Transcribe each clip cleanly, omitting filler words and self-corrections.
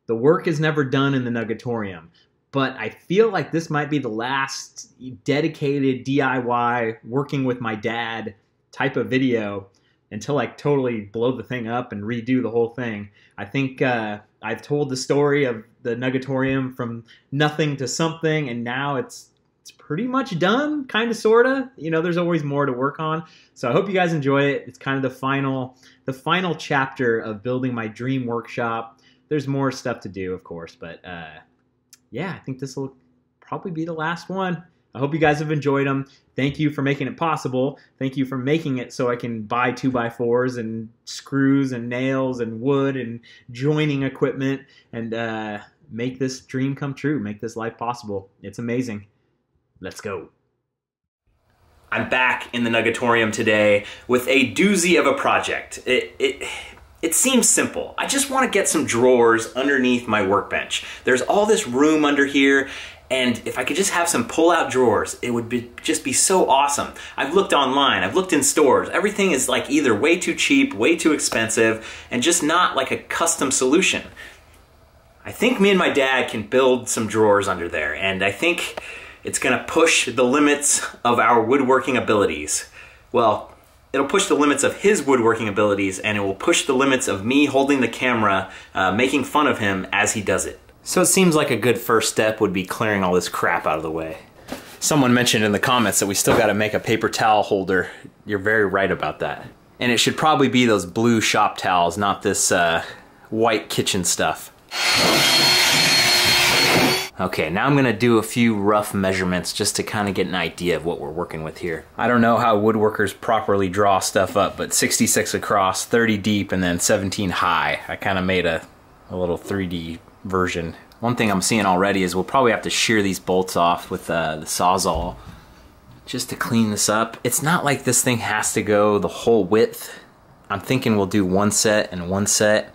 the work is never done in the Nugatorium, but I feel like this might be the last dedicated DIY working with my dad type of video until I totally blow the thing up and redo the whole thing. I think I've told the story of the Nugatorium from nothing to something, and now it's pretty much done, kind of, sort of. You know, there's always more to work on. So I hope you guys enjoy it. It's kind of the final chapter of building my dream workshop. There's more stuff to do, of course, but yeah, I think this will probably be the last one. I hope you guys have enjoyed them. Thank you for making it possible. Thank you for making it so I can buy 2x4s and screws and nails and wood and joining equipment and make this dream come true, make this life possible. It's amazing. Let's go. I'm back in the Nugatorium today with a doozy of a project. It seems simple. I just want to get some drawers underneath my workbench. There's all this room under here, and if I could just have some pull-out drawers, it would just be so awesome. I've looked online, I've looked in stores. Everything is like either way too cheap, way too expensive, and just not like a custom solution. I think me and my dad can build some drawers under there, and I think it's gonna push the limits of our woodworking abilities. Well, it'll push the limits of his woodworking abilities, and it will push the limits of me holding the camera, making fun of him as he does it. So it seems like a good first step would be clearing all this crap out of the way. Someone mentioned in the comments that we still gotta make a paper towel holder. You're very right about that. And it should probably be those blue shop towels, not this white kitchen stuff. Okay, now I'm gonna do a few rough measurements just to kind of get an idea of what we're working with here. I don't know how woodworkers properly draw stuff up, but 66 across, 30 deep, and then 17 high. I kind of made a little 3D version. One thing I'm seeing already is we'll probably have to shear these bolts off with the Sawzall just to clean this up. It's not like this thing has to go the whole width. I'm thinking we'll do one set and one set,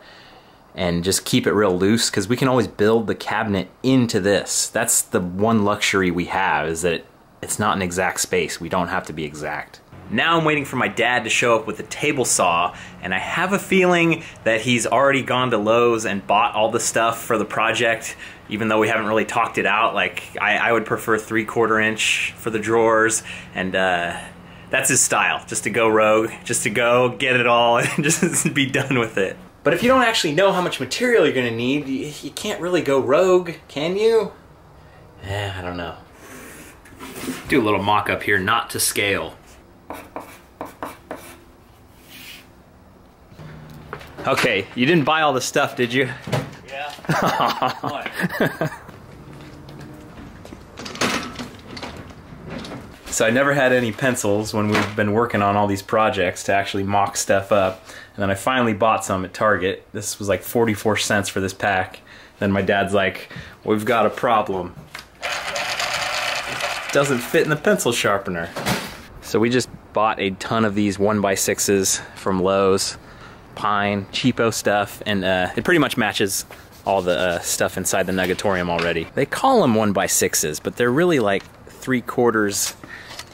and just keep it real loose, because we can always build the cabinet into this. That's the one luxury we have, is that it's not an exact space. We don't have to be exact. Now I'm waiting for my dad to show up with a table saw, and I have a feeling that he's already gone to Lowe's and bought all the stuff for the project, even though we haven't really talked it out. Like, I would prefer 3/4 inch for the drawers, and that's his style, just to go rogue, just to go get it all and just be done with it. But if you don't actually know how much material you're gonna need, you can't really go rogue, can you? I don't know. Do a little mock-up here, not to scale. Okay, you didn't buy all the stuff, did you? Yeah. What? So I never had any pencils when we've been working on all these projects to actually mock stuff up. And then I finally bought some at Target. This was like 44 cents for this pack. Then my dad's like, we've got a problem. Doesn't fit in the pencil sharpener. So we just bought a ton of these 1x6s from Lowe's. Pine, cheapo stuff, and it pretty much matches all the stuff inside the Nugatorium already. They call them 1x6s, but they're really like 3/4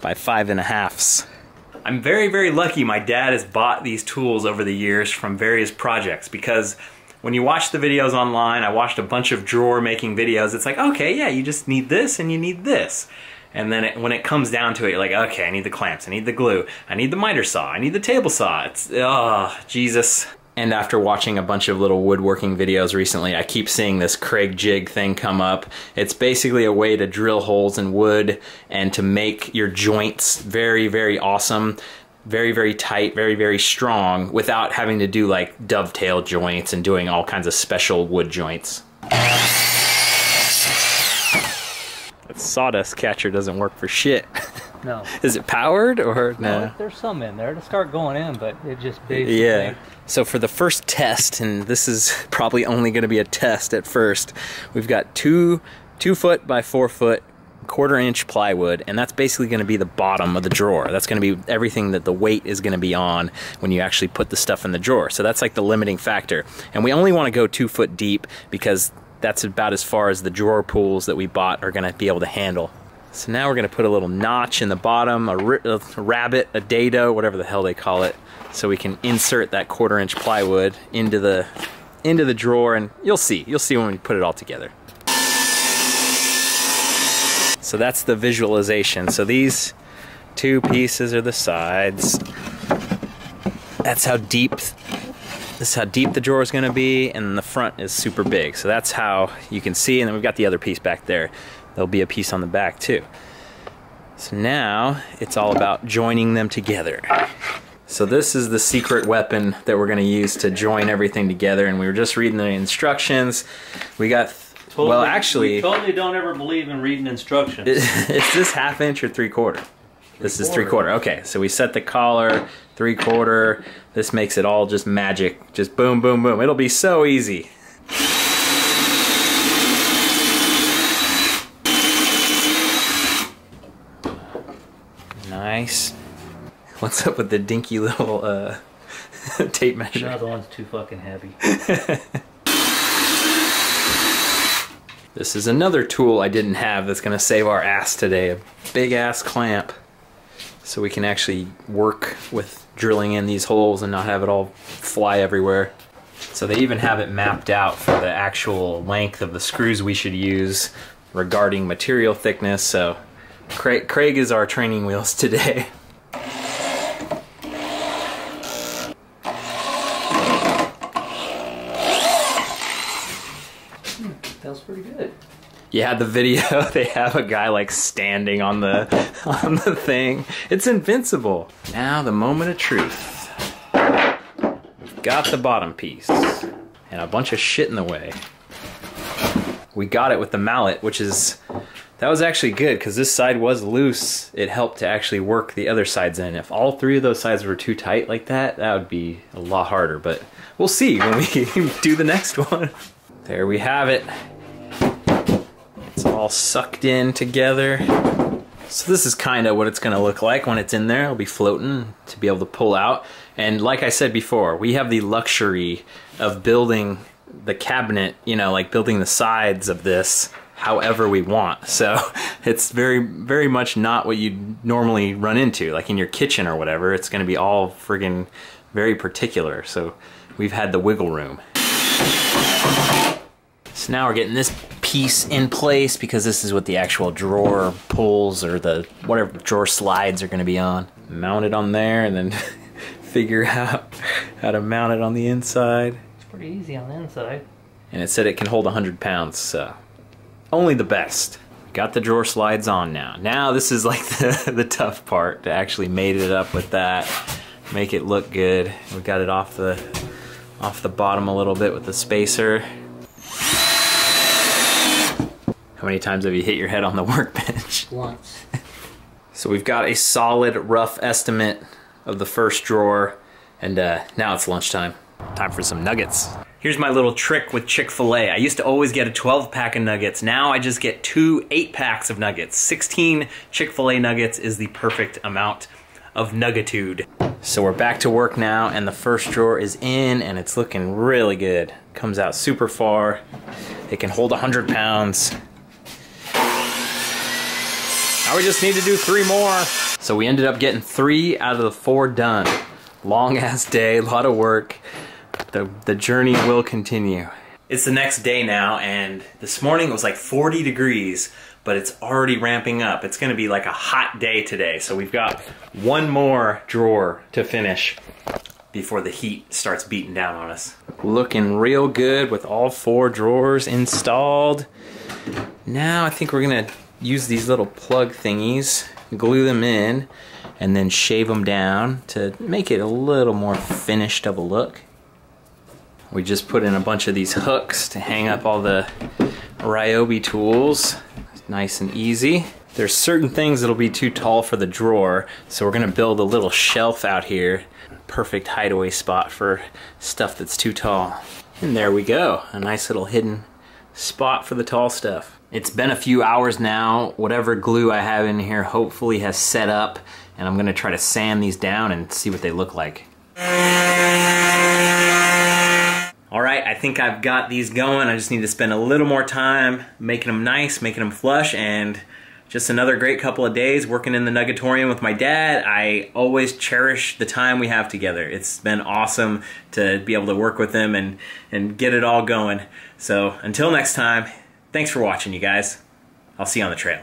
by 5.5s. I'm very, very lucky my dad has bought these tools over the years from various projects, because when you watch the videos online, I watched a bunch of drawer making videos, it's like, okay, yeah, you just need this and you need this. And then when it comes down to it, you're like, okay, I need the clamps, I need the glue, I need the miter saw, I need the table saw. It's, oh, Jesus. And after watching a bunch of little woodworking videos recently, I keep seeing this Craig jig thing come up. It's basically a way to drill holes in wood and to make your joints very, very awesome, very, very tight, very, very strong, without having to do like dovetail joints and doing all kinds of special wood joints. That sawdust catcher doesn't work for shit. No. Is it powered or no? No, there's some in there to start going in, but it just basically... Yeah. So for the first test, and this is probably only going to be a test at first, we've got 2 foot by 4 foot 1/4 inch plywood, and that's basically going to be the bottom of the drawer. That's going to be everything that the weight is going to be on when you actually put the stuff in the drawer. So that's like the limiting factor. And we only want to go 2 foot deep because that's about as far as the drawer pools that we bought are going to be able to handle. So now we're going to put a little notch in the bottom, a rabbet, a dado, whatever the hell they call it, so we can insert that 1/4 inch plywood into the into the drawer, and you'll see when we put it all together. So that's the visualization. So these two pieces are the sides. That's how deep, this is how deep the drawer is going to be, and the front is super big. So that's how you can see, and then we've got the other piece back there. There'll be a piece on the back too. So now it's all about joining them together. So this is the secret weapon that we're going to use to join everything together, and we were just reading the instructions. We got, well actually... We totally don't ever believe in reading instructions. Is this 1/2 inch or 3/4? This is 3/4. Okay, so we set the collar, 3/4. This makes it all just magic. Just boom, boom, boom. It'll be so easy. Nice. What's up with the dinky little tape measure? No, the one's too fucking heavy. This is another tool I didn't have that's gonna save our ass today. A big ass clamp. So we can actually work with drilling in these holes and not have it all fly everywhere. So they even have it mapped out for the actual length of the screws we should use regarding material thickness. So Craig is our training wheels today. Feels pretty good. Yeah, the video, they have a guy like standing on the thing. It's invincible. Now the moment of truth. We've got the bottom piece and a bunch of shit in the way. We got it with the mallet, which is, that was actually good because this side was loose. It helped to actually work the other sides in. If all three of those sides were too tight like that, that would be a lot harder, but we'll see when we do the next one. There we have it. It's all sucked in together. So this is kind of what it's gonna look like when it's in there. It'll be floating to be able to pull out. And like I said before, we have the luxury of building the cabinet, you know, like building the sides of this however we want. So it's very, very much not what you'd normally run into, like in your kitchen or whatever. It's gonna be all friggin' very particular. So we've had the wiggle room. So now we're getting this piece in place because this is what the actual drawer pulls or the whatever drawer slides are going to be on. Mount it on there and then figure out how to mount it on the inside. It's pretty easy on the inside. And it said it can hold 100 pounds, so only the best. Got the drawer slides on now. Now this is like the tough part, to actually mate it up with that, make it look good. We got it off the bottom a little bit with the spacer. How many times have you hit your head on the workbench? Once. So we've got a solid rough estimate of the first drawer, and now it's lunchtime. Time for some nuggets. Here's my little trick with Chick-fil-A. I used to always get a 12-pack of nuggets. Now I just get 2 8-packs of nuggets. 16 Chick-fil-A nuggets is the perfect amount of nuggitude. So we're back to work now, and the first drawer is in, and it's looking really good. Comes out super far. It can hold 100 pounds. Now we just need to do 3 more. So we ended up getting 3 out of the 4 done. Long ass day, a lot of work. The journey will continue. It's the next day now, and this morning it was like 40 degrees, but it's already ramping up. It's gonna be like a hot day today. So we've got 1 more drawer to finish before the heat starts beating down on us. Looking real good with all 4 drawers installed. Now I think we're gonna use these little plug thingies, glue them in, and then shave them down to make it a little more finished of a look. We just put in a bunch of these hooks to hang up all the Ryobi tools. Nice and easy. There's certain things that'll be too tall for the drawer, so we're gonna build a little shelf out here. Perfect hideaway spot for stuff that's too tall. And there we go, a nice little hidden spot for the tall stuff. It's been a few hours now. Whatever glue I have in here hopefully has set up, and I'm gonna try to sand these down and see what they look like. All right, I think I've got these going. I just need to spend a little more time making them nice, making them flush, and just another great couple of days working in the Nugatorium with my dad. I always cherish the time we have together. It's been awesome to be able to work with him and get it all going. So until next time, thanks for watching, you guys. I'll see you on the trail.